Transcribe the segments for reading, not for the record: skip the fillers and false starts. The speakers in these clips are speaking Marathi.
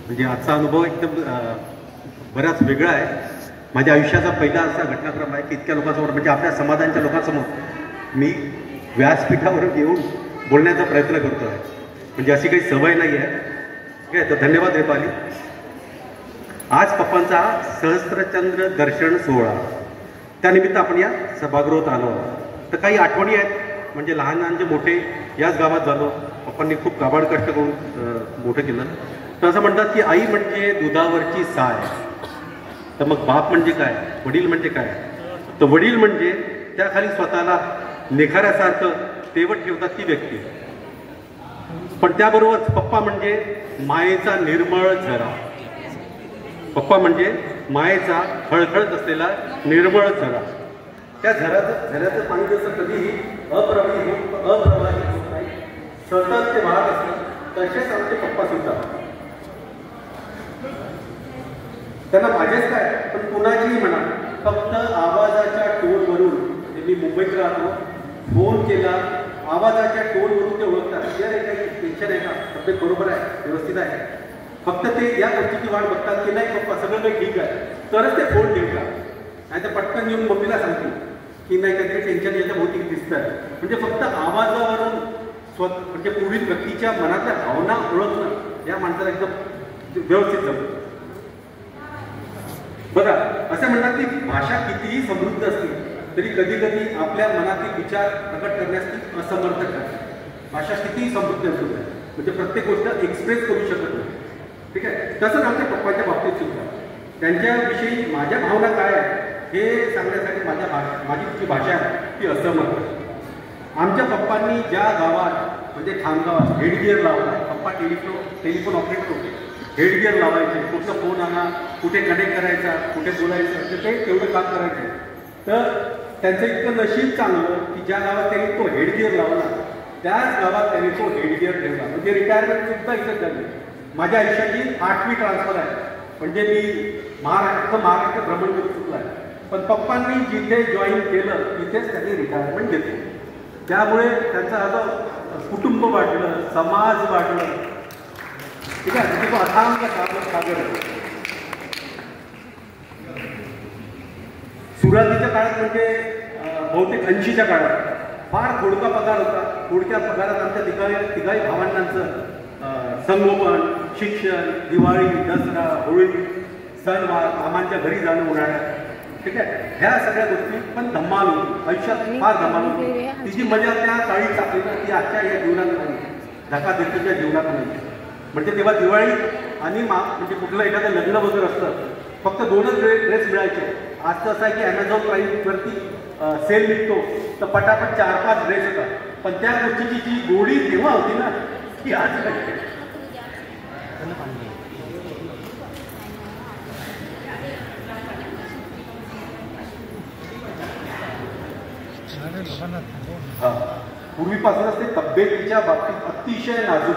म्हणजे आजचा अनुभव एकदम बराच वेगळा आहे. माझ्या आयुष्याचा पहिला असा घटनाक्रम आहे की इतक्या लोकांसमोर, म्हणजे आपल्या समाजांच्या लोकांसमोर मी व्यासपीठावर येऊन बोलण्याचा प्रयत्न करतो आहे. म्हणजे अशी काही सवय नाही आहे. ठीक आहे, तर धन्यवाद रेपाली. आज पप्पांचा सहस्त्रचंद्र दर्शन सोहळा, त्यानिमित्त आपण या सभागृहात आलो आहोत. तर काही आठवणी आहेत. म्हणजे लहान लहानचे मोठे याच गावात झालो. पप्पांनी खूप काबाड कष्ट करून मोठं केलं. तर असं म्हणतात की आई म्हणजे दुधावरची साय. तर मग बाप म्हणजे काय, वडील म्हणजे काय? तर वडील म्हणजे त्याखाली स्वतःला निखाऱ्यासारखं तेवत ठेवतात ती व्यक्ती. पण त्याबरोबरच पप्पा म्हणजे मायेचा निर्मळ झरा. पप्पा म्हणजे मायेचा खळखळत असलेला निर्मळ झरा. त्या झऱ्याचं पाणी जसं कधीही अप्रवाही होत नाही, सतत ते वाहत असतं, तसेच आमचे पप्पा सुद्धा. त्यांना माझेच काय, पण कुणाचीही म्हणा, फक्त आवाजाच्या टोनवरून, मी मुंबईत राहतो, फोन केला, आवाजाच्या टोनवरून ते ओळखतात. या काही टेन्शन आहे का, तब्येत बरोबर आहे, व्यवस्थित आहे. फक्त ते या गोष्टीची वाट बघतात की नाही पप्पा सगळं काही ठीक आहे, तरच ते फोन ठेवतात. नाही तर पटकन येऊन मम्मीला सांगतील की नाही काहीतरी टेन्शन याच्या भोवती दिसत आहे. म्हणजे फक्त आवाजावरून म्हणजे पुढील व्यक्तीच्या मनातल्या भावना ओळखणं या माणसाला एकदम व्यवस्थित जमतं. बघा, असं म्हणतात की भाषा कितीही समृद्ध असते तरी कधी कधी आपल्या मनातील विचार प्रकट करण्यास ती असमर्थ ठरते. भाषा कितीही समृद्ध असू द्या, म्हणजे प्रत्येक गोष्ट एक्सप्रेस करू शकत नाही. ठीक आहे, तसंच आमच्या पप्पांच्या बाबतीत सुद्धा त्यांच्याविषयी माझ्या भावना काय आहे हे सांगण्यासाठी माझी जी भाषा आहे ती असमर्थ आहे. आमच्या पप्पांनी ज्या गावात म्हणजे खामगावात हेडगिअर लावला, पप्पा टेलिफोन ऑपरेटर होते, हेडगिअर लावायचे, कुठं फोन आणा, कुठे कनेक्ट करायचा, कुठे बोलायचं, तर ते तेवढं काम करायचे. तर त्यांचं इतकं नशीब चांगलं की ज्या गावात त्यांनी तो हेडगिअर लावला त्याच गावात त्यांनी तो हेडगिअर ठेवला. म्हणजे रिटायरमेंट सुद्धा इथं झाली. माझ्या आयुष्याची 8वी ट्रान्सफर आहे. म्हणजे मी महाराष्ट्र भ्रमण करू चुकला आहे, पण पप्पांनी जिथे जॉईन केलं तिथेच त्यांनी रिटायरमेंट घेतली. त्यामुळे त्यांचं आता कुटुंब वाढलं, समाज वाढलं. ठीक आहे, म्हणजे तो अथांग सागर आहे. सुरुवातीच्या काळात म्हणजे बहुतेक 80च्या काळात फार थोडका पगार होता. थोडक्या पगारात आमच्या तिघाही भावंडांचं संगोपन, शिक्षण, दिवाळी, दसरा, होळी, सणवार, मामांच्या घरी जाणं उन्हाळ्यात. ठीक आहे, ह्या सगळ्या गोष्टी पण धमाल होती. आयुष्यात फार धमाल होती. तिची मजा त्या काळी चालली ना, ती आजच्या या जीवनात नाही, धकाधकीच्या जीवनात नाही. म्हणजे तेव्हा दिवाळी आणि म्हणजे कुठलं एखादं लग्न वगैरे असतं, फक्त 2च ड्रेस मिळायचे. आज तर असं आहे की ॲमेझॉन प्राईमवरती सेल निघतो तर पटापट 4-5 ड्रेस येतात. पण त्या गोष्टीची जी गोडी तेव्हा होती ना ती आज नाही. पूर्वीपासूनच ते तब्येतीच्या बाबतीत अतिशय नाजूक.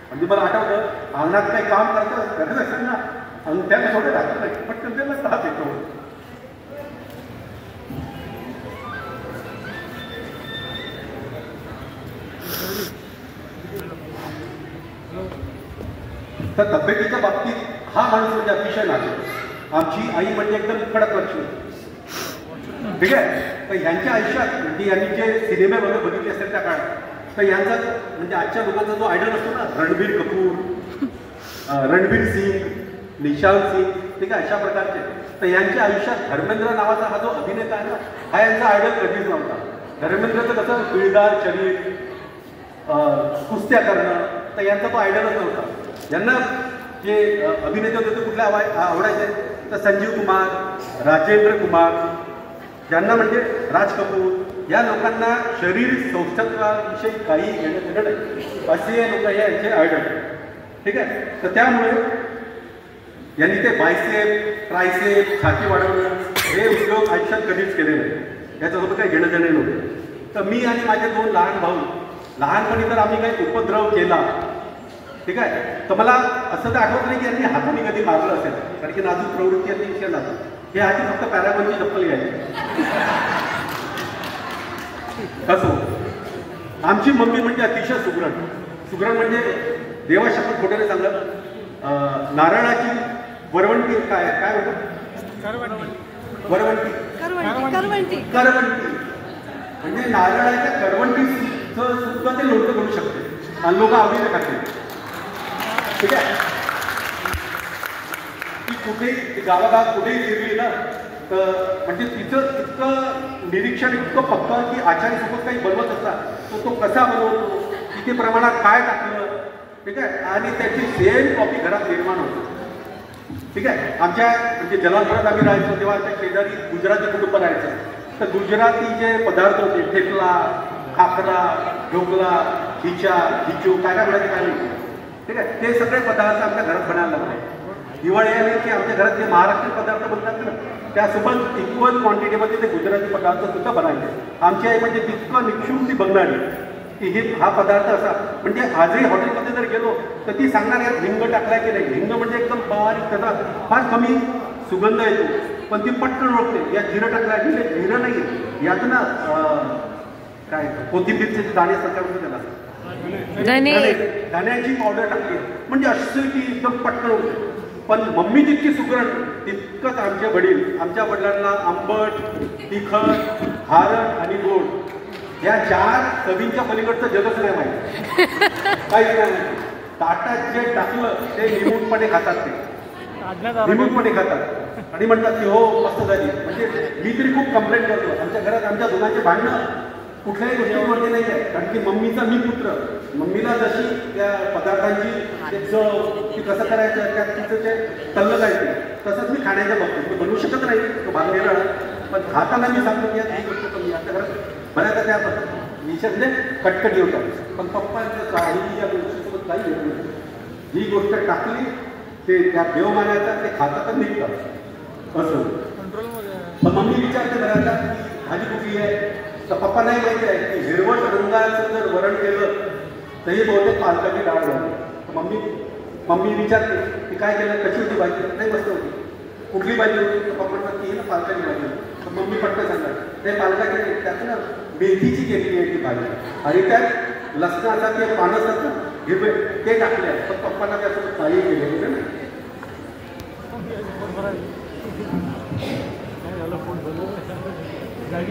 म्हणजे मला आठवतं अंगणात काही काम करत असेल ना, आणि त्याला थोडं राहत नाही, पण त्याला त्रास येतो. तर तब्येतीच्या बाबतीत हा माणूस म्हणजे अतिशय नाजूक. आमची आई म्हणजे एकदम कडक लक्ष्मी. ठीक आहे, तर ह्यांच्या आयुष्यात म्हणजे यांनी जे सिनेमे वगैरे बघितले असेल त्या काळात, तर यांचा म्हणजे आजच्या लोकांचा जो आयडल असतो ना, रणबीर कपूर, रणबीर सिंग, निशांत सिंग, ठीक आहे, अशा प्रकारचे. तर यांच्या आयुष्यात धर्मेंद्र नावाचा हा जो अभिनेता आहे ना, हा यांचा आयडल कधीच नव्हता. धर्मेंद्रचं कसं पिळदार शरीर, कुस्त्या करणं, तर यांचा तो आयडलच नव्हता. यांना जे अभिनेते होते ते कुठले आवडायचे, तर संजीव कुमार, राजेंद्र कुमार, ज्यांना म्हणजे राज कपूर, या लोकांना शरीर सौष्ठत्वाविषयी काही घेणं नाही, असे लोक हे यांचे आयडल. ठीक आहे, तर त्यामुळे यांनी ते बायसेप, ट्रायसेप, छाती वाढवणं हे उद्योग आयुष्यात कधीच केले नाही. याच्यासोबत काही घेणं देणं नव्हतं. तर मी आणि माझे 2 लहान भाऊ लहानपणी तर आम्ही काही उपद्रव केला. ठीक आहे, तर मला असं तर आठवत नाही की यांनी हाताने कधी मारलं असेल, कारण की नाजूक प्रवृत्ती यांनी विषय नाजूक. हे आधी फक्त पॅरागॉनची चप्पल घ्यायची. कसं आमची मम्मी म्हणजे अतिशय सुगरण म्हणजे देवाशपथ खोट्याने सांगत नारळाची वरवंटी काय काय होतं वरवंटी करवंटी म्हणजे नारळाच्या करवंटीचं सुद्धा ते लोणचं करू शकते आणि लोक आवडीने खातील. ठीक आहे. ती कुठेही गावागावात कुठेही फिरली ना तर म्हणजे तिचं इतकं निरीक्षण इतकं पक्का की आचार्यसोबत काही बनवत असला तर तो कसा बनवतो, किती प्रमाणात काय टाकलं, ठीक आहे, आणि त्याची सेम कॉपी घरात निर्माण होते. ठीक आहे. आमच्या म्हणजे जलालपुरात आम्ही राहायचो तेव्हा आमच्या शेजारी गुजराती कुटुंब राहायचं. तर गुजराती जे पदार्थ होते ठेपला, खाकरा, ढोकला, खिचा, खिचू काय काय म्हणायचे काय नाही. ठीक आहे. ते सगळे पदार्थ आमच्या घरात बनायला लागले. दिवाळी आली की आमच्या घरात जे महाराष्ट्रीयन पदार्थ बनतात ना त्यासोबत इक्वल क्वांटिटीमध्ये ते गुजराती पदार्थ सुद्धा बनायचे. आमची आई म्हणजे तितकं निक्षून ती बघणारी की हे हा पदार्थ असा म्हणजे आजही हॉटेलमध्ये जर गेलो तर ती सांगणार यात हिंग टाकलाय की नाही. हिंग म्हणजे एकदम बारीक त्याचा फार कमी सुगंध येतो पण ती पटकन ओळखते यात जिरं टाकलाय की नाही. जिरं नाही यात ना काय कोथिंबीरचे दाणे सगळ्या त्याला धन्याची पावडर टाकली म्हणजे अशी ती एकदम पटकन ओळखते. पण मम्मी जितकी सुगरण तितकंच आमचे वडील, आमच्या वडिलांना आंबट, तिखट, खारट आणि गोड या 4 चवींच्या पलीकडचं जगच नाही माहिती. काहीच नाही. ताटात जे टाकलं ते निमूटपणे खातात, ते निमूटपणे खातात आणि म्हणतात की हो मस्त झाली. म्हणजे मी तरी खूप कंप्लेंट करतो. आमच्या घरात आमच्या दोघांचे भांडणं कुठल्याही गोष्टीवरती नाही आहे कारण की मम्मीचा मी पुत्र. मम्मीला जशी त्या पदार्थांची चव ती कसं करायचं त्यात तिचं ते तल्लं जायचं तसंच मी खाण्याच्या बाबतीत मी बनवू शकत नाही तो भाग पण खाताना मी सांगतो की ही गोष्ट कमी आमच्या घरात बऱ्याचदा त्या विषय म्हणजे कटकटी होतात. पण पप्पांचं काही या गोष्टीसोबत काही येत नाही. ही गोष्ट टाकली ते त्या देव मानायचा ते खातात निघतात असं. पण मम्मी विचारते बऱ्याचदा की भाजी कुठली आहे तर पप्पा नाही माहिती आहे की हिरवट रंगाचं जर वरण केलं तरी बहुतेक पालकाची डाळ झाली. मम्मी विचारते की काय केलं, कशी होती भाजी, नाही मस्त होती. कुठली भाजी होती तर पप्पा म्हणतात की ना पालकाची भाजी. तर मम्मी पटकन सांगतात नाही पालकाची नाही त्यात ना मेथीची केलेली आहे ती भाजी आणि त्यात लसणाचा ते पानं असतात ना हिरवे ते टाकले आहे. पण पप्पांना त्यासोबत काही केलेलं नाही.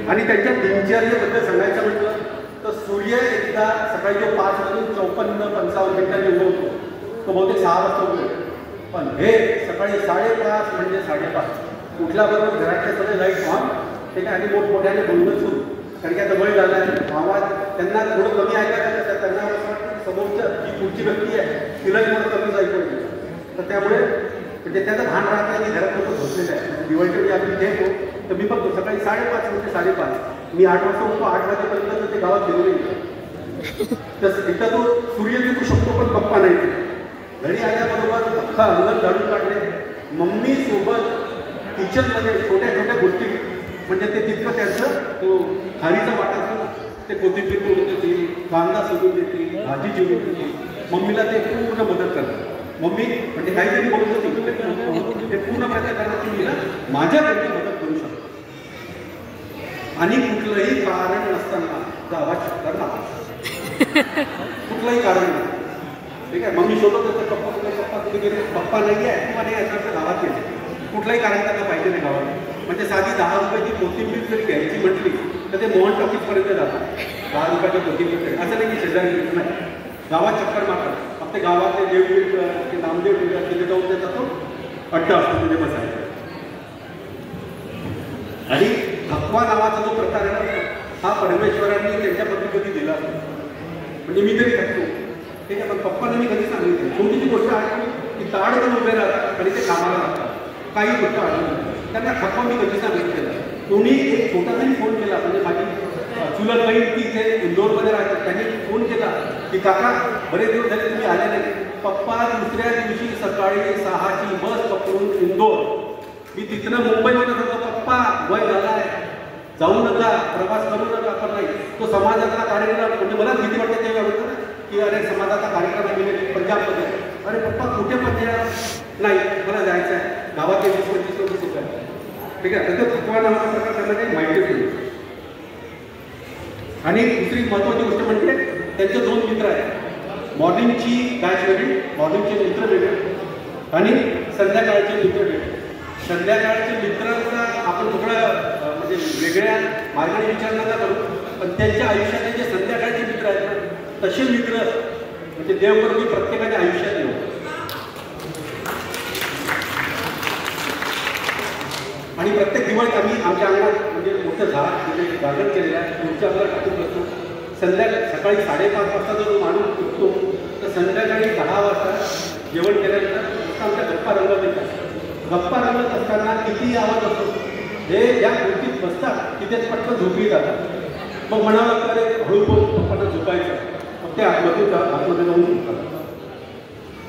आणि त्यांच्या दिनचर्येबद्दल सांगायचं म्हटलं तर सूर्य एकदा सकाळी जो 5:54-55 मिनिटांनी उगवतो तो बहुतेक 6 वाजता उगवतो. पण हे सकाळी 5:30 म्हणजे 5:30 उठल्याबरोबर घरातले सगळे लाईट ऑन ठीक आहे आणि मोठमोठ्याने बोलणं सुरू कारण की आता वेळ झाला आहे. आवाज त्यांना थोडं कमी ऐकायला लागतं. त्यांना असं वाटतं समोरच्या जी पुढची व्यक्ती आहे तिलाही थोडं कमीच ऐकू येतं. तर त्यामुळे म्हणजे त्याचं भान राहत नाही की घरात लोक झोपलेलं आहे. दिवाळीच्या वेळी आम्ही घेतो तर मी बघतो सकाळी 5:30 म्हणजे 5:30 मी 8 वाजता उठतो. 8 वाजेपर्यंत ते गावात फिरून येतो. तसं एकदा तो सूर्य दिसू शकतो पण पप्पा नाही. घरी आल्याबरोबर अख्खा अंगण काढून काढले. मम्मी सोबत किचनमध्ये छोट्या छोट्या गोष्टी म्हणजे ते तितकं त्यांचं तो खारीचा वाटा असतो ते कोथिंबीर करून देतील, कांदा सोडून देतील, भाजी चिरून देतील. मम्मीला ते पूर्ण मदत करतात. मम्मी म्हणजे काहीतरी बोलत होती ते पूर्ण प्रयत्न करतात की मी ना माझ्याकडे मदत करू शकतो. आणि कुठलंही कारण नसताना गावात चक्कर मारा कुठलंही कारण नाही. ठीक आहे. मम्मी शोधत होते पप्पा कुठे गेले पप्पा नाही आहे किंवा नाही याच्यावर गावात गेले. कुठलंही कारण त्यांना पाहिजे नाही गावात. म्हणजे साधी 10 रुपयाची कोथिंबीर जरी घ्यायची म्हटली तर ते मोहन टॉकीजपर्यंत जातात. 10 रुपयाच्या कोथिंबीर असं नाही की शेजारी नाही. गावात चक्कर मारतात. फक्त गावातले देवबीर ते नामदेव तिथे जाऊन त्याचा तो अड्डा असतो तिथे बसायचा. आणि थकवा नावाचा जो प्रकार आहे हा परमेश्वरांनी त्यांच्या पद्धतीने दिला असतो. म्हणजे मी तरी थकतो ठीक आहे. पण पप्पांना मी कधी सांगितलं छोटीची गोष्ट आहे की ताडकन उभे राहतात आणि ते कामाला लागतात. काही गोष्ट आढळून त्यांना थकवा मी कधी सांगितलेलं. कोणी एक छोटासाही फोन केला म्हणजे माझी चुलत बहीण ती इथे इंदोरमध्ये राहतात त्यांनी फोन केला की काका बरेच दिवस झाले तुम्ही आले नाही. पप्पा दुसऱ्या दिवशी सकाळी 6ची बस पकडून इंदोर. मी तिथनं मुंबईमध्ये जातो. पप्पा वय झाला आहे जाऊ नका प्रवास करू नका. पण नाही तो समाजाचा कार्यक्रम म्हणजे मला भीती वाटते तेव्हा होतं ना की अरे समाजाचा कार्यक्रम आहे पंजाबमध्ये. अरे पप्पा कुठे पंजाब नाही मला जायचं आहे गावात 20-25 लोक सुद्धा ठीक आहे. तर थकवा नावाचा प्रकार त्यांना काही माहितीच नाही. आणि दुसरी महत्त्वाची गोष्ट म्हणजे त्यांचे 2 मित्र आहेत. मॉर्निंगची बॅच वेगळी मॉर्निंगचे मित्र वेगळे आणि संध्याकाळचे मित्र भेटले. संध्याकाळच्या मित्रांचा आपण थोडं म्हणजे वेगळ्या मार्गाने विचार नका करू, पण त्यांच्या आयुष्यातले जे संध्याकाळचे मित्र आहेत ना, तसे मित्र म्हणजे देवकर्मी प्रत्येकाच्या आयुष्यात येऊ. आणि प्रत्येक दिवाळीत आम्ही आमच्या अंगणात म्हणजे मोठं झाड म्हणजे गार्डन केलेलं आहे, तुमच्या अंगात टाकून बसतो. सकाळी 5:30 वाजता जर माणूस उठतो तर संध्याकाळी 10 वाजता जेवण केल्यानंतर आमच्या गप्पा रंगत येतात. गप्पा रंगत असताना कितीही आवाज असतो, हे ज्या मूर्तीत बसतात तिथेच पटकन झोपी जातात. मग म्हणावं लागतं अरे हळू बोल, पप्पांना झोपायचं. मग ते आतमध्ये जाऊन झोपतात.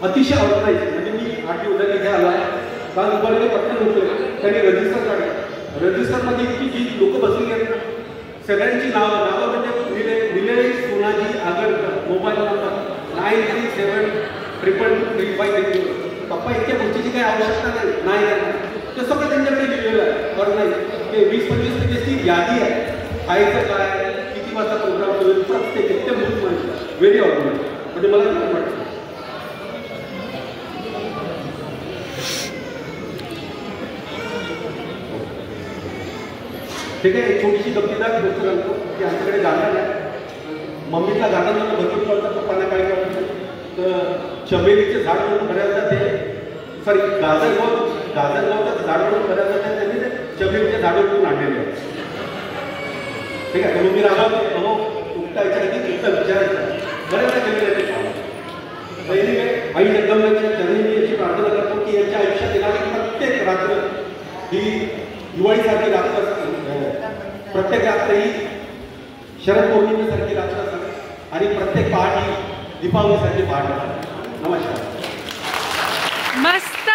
अतिशय आवडायचे. म्हणजे मी 8 दिवस झाले इथे आला, काल दुपारी पटकन उठले, त्यांनी रजिस्टर काढलं. रजिस्टरमध्ये इतकी जी लोक बसली आहेत ना, सगळ्यांची नावं म्हणजे निलेश सोनाजी आगरकर, मोबाईल नंबर 93723353. पप्पा इतक्या गोष्टीची काही आवश्यकता नाही. ते सगळं त्यांच्याकडे लिहिलेलं आहे. बरं नाही ते 20-25 पेजेसची यादी आहे. खायचं काय, किती वाजता प्रोग्राम होईल, प्रत्येक एकदम मूळ माहिती, व्हेरी ऑर्गनाइज. म्हणजे मला खूप वाटतं. ठीक आहे. एक छोटीशी गमतीदार गोष्ट सांगतो की आमच्याकडे गार्डन आहे. मम्मीला गार्डनला भरपूर कळतं, पप्पांना काय कळतं. तर चमेलीचे झाड म्हणून बऱ्याचदा ते गाजरगावचं झाड म्हणून बऱ्याचदा त्यांनी ते चमेलीचे झाड म्हणून आणलेले आहे. ठीक आहे. तर मी रागावते, अहो तुमच्या याच्यासाठी तुमचा विचारायचा बऱ्याचदा केलेलं आहे. पहिली आई जगदंबाच्या चरणी मी याची प्रार्थना करतो की यांच्या आयुष्यात येणारी प्रत्येक रात्र ही दिवाळीसारखी रात्र असते, प्रत्येक रात्र ही शरद पौर्णिमेसारखी रात्र असते आणि प्रत्येक पहाट ही दीपावलीसारखी पहाट असते. नमस्कार. मस्त.